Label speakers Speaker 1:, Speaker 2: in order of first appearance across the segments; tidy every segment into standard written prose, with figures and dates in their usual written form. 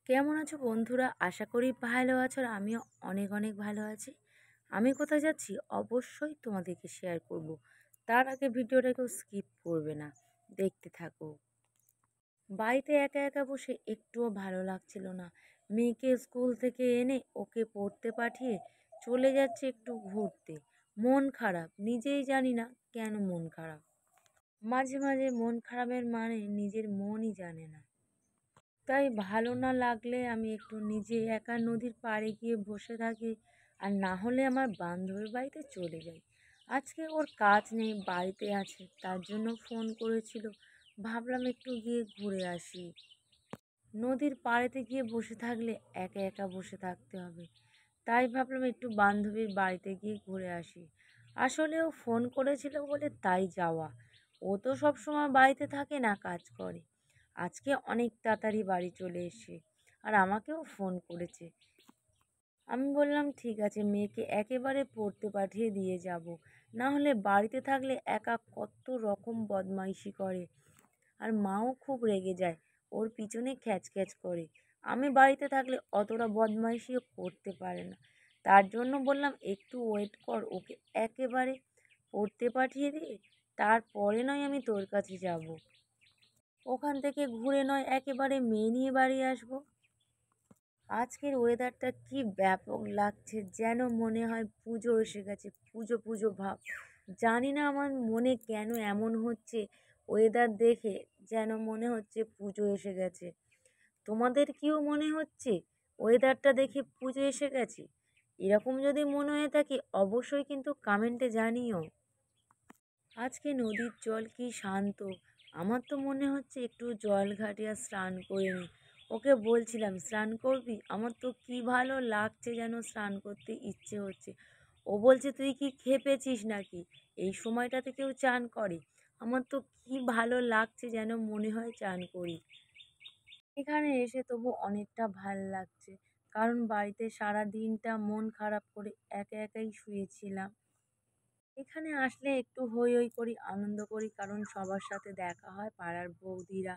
Speaker 1: কেমন আছো বন্ধুরা? আশা করি ভালো আছো আর আমিও অনেক অনেক ভালো আছি। আমি কোথায় যাচ্ছি অবশ্যই তোমাদেরকে শেয়ার করব। তার আগে ভিডিওটা কেউ স্কিপ করবে না, দেখতে থাকো। বাড়িতে একা একা বসে একটুও ভালো লাগছিল না। মেয়েকে স্কুল থেকে এনে ওকে পড়তে পাঠিয়ে চলে যাচ্ছে একটু ঘুরতে। মন খারাপ, নিজেই জানি না কেন মন খারাপ। মাঝে মাঝে মন খারাপের মানে নিজের মনই জানে না। তাই ভালো না লাগলে আমি একটু নিজে একা নদীর পাড়ে গিয়ে বসে থাকি, আর না হলে আমার বান্ধবীর বাড়িতে চলে যাই। আজকে ওর কাজ নেই, বাড়িতে আছে, তার জন্য ফোন করেছিল। ভাবলাম একটু গিয়ে ঘুরে আসি। নদীর পাড়েতে গিয়ে বসে থাকলে একা একা বসে থাকতে হবে, তাই ভাবলাম একটু বান্ধবীর বাড়িতে গিয়ে ঘুরে আসি। আসলে ও ফোন করেছিল বলে তাই যাওয়া। ও তো সব সময় বাড়িতে থাকে না, কাজ করে। আজকে অনেক তাড়াতাড়ি বাড়ি চলে এসে আর আমাকেও ফোন করেছে। আমি বললাম ঠিক আছে, মেয়েকে একেবারে পড়তে পাঠিয়ে দিয়ে যাব। না হলে বাড়িতে থাকলে একা কত রকম বদমাইশি করে, আর মাও খুব রেগে যায়, ওর পিছনে খ্যাচ খ্যাচ করে। আমি বাড়িতে থাকলে অতটা বদমাইশিও করতে পারে না। তার জন্য বললাম একটু ওয়েট কর, ওকে একেবারে পড়তে পাঠিয়ে দিয়ে তারপরে নয় আমি তোর কাছে যাব। ওখান থেকে ঘুরে নয় একেবারে মেয়ে নিয়ে বাড়ি আসবো। আজকের ওয়েদারটা কি ব্যাপক লাগছে, যেন মনে হয় পুজো এসে গেছে, পুজো পুজো ভাব। জানি না আমার মনে কেন এমন হচ্ছে, ওয়েদার দেখে যেন মনে হচ্ছে পুজো এসে গেছে। তোমাদের কিও মনে হচ্ছে ওয়েদারটা দেখে পুজো এসে গেছে? এরকম যদি মনে হয়ে থাকে অবশ্যই কিন্তু কমেন্টে জানিও। আজকে নদীর জল কি শান্ত! আমার তো মনে হচ্ছে একটু জল ঘাটিয়া স্নান করে নিই। ওকে বলছিলাম স্নান করবি, আমার তো কি ভালো লাগছে, যেন স্নান করতে ইচ্ছে হচ্ছে। ও বলছে তুই কি খেপেছিস নাকি, এই সময়টাতে কেউ চান করে? আমার তো কি ভালো লাগছে, যেন মনে হয় চান করি। এখানে এসে তবু অনেকটা ভাল লাগছে, কারণ বাড়িতে সারা দিনটা মন খারাপ করে একা একাই শুয়েছিলাম। এখানে আসলে একটু হই হই করি, আনন্দ করি, কারণ সবার সাথে দেখা হয়, পাড়ার বৌদিরা,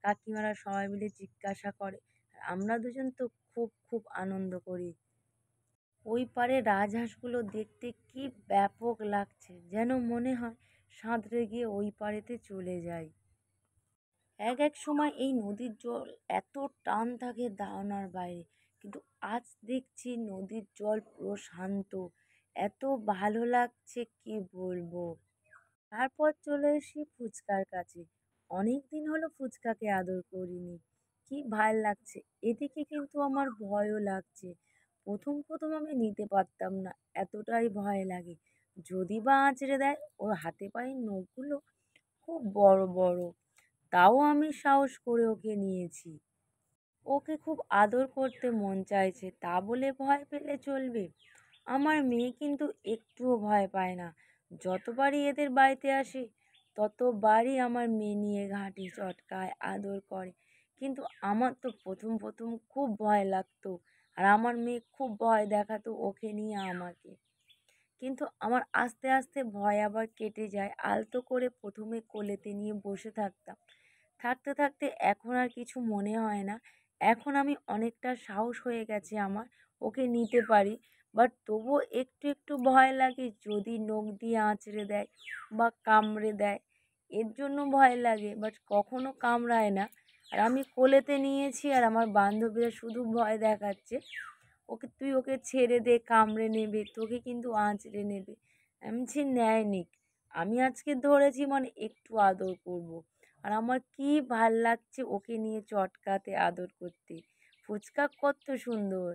Speaker 1: কাকিমারা সবাই মিলে জিজ্ঞাসা করে। আর আমরা দুজন তো খুব খুব আনন্দ করি। ওই পারে রাজহাঁসগুলো দেখতে কি ব্যাপক লাগছে, যেন মনে হয় সাঁতরে গিয়ে ওই পাড়েতে চলে যাই। এক এক সময় এই নদীর জল এত টান থাকে ধারণার বাইরে, কিন্তু আজ দেখছি নদীর জল পুরো শান্ত। এত ভালো লাগছে কি বলবো। তারপর চলে এসি ফুচকার কাছে। অনেক দিন হলো ফুচকাকে আদর করিনি। কি ভাল লাগছে। এদিকে কিন্তু আমার ভয়ও লাগছে। প্রথম প্রথম আমি নিতে পারতাম না, এতটাই ভয় লাগে। যদি বা আঁচড়ে দেয়, ওর হাতে পায়ে নখগুলো খুব বড় বড়। তাও আমি সাহস করে ওকে নিয়েছি। ওকে খুব আদর করতে মন চাইছে, তা বলে ভয় পেলে চলবে? আমার মেয়ে কিন্তু একটুও ভয় পায় না। যতবারই এদের বাড়িতে আসে ততবারই আমার মেয়ে নিয়ে ঘাঁটি চটকায়, আদর করে। কিন্তু আমার তো প্রথম প্রথম খুব ভয় লাগতো, আর আমার মেয়ে খুব ভয় দেখাতো ওকে নিয়ে আমাকে। কিন্তু আমার আস্তে আস্তে ভয় আবার কেটে যায়। আলতো করে প্রথমে কোলেতে নিয়ে বসে থাকতাম, থাকতে থাকতে এখন আর কিছু মনে হয় না। এখন আমি অনেকটা সাহস হয়ে গেছে আমার, ওকে নিতে পারি। বাট তবুও একটু একটু ভয় লাগে, যদি নখ দিয়ে আঁচড়ে দেয় বা কামড়ে দেয়, এর জন্য ভয় লাগে। বাট কখনো কামড়ায় না। আর আমি কোলেতে নিয়েছি, আর আমার বান্ধবীরা শুধু ভয় দেখাচ্ছে, ওকে তুই ওকে ছেড়ে দে, কামড়ে নেবে, তোকে কিন্তু আঁচড়ে নেবে। আমি বলছি নেয় নিক, আমি আজকে ধরেছি মানে একটু আদর করব। আর আমার কি ভাল লাগছে ওকে নিয়ে চটকাতে, আদর করতে। ফুচকা কত সুন্দর!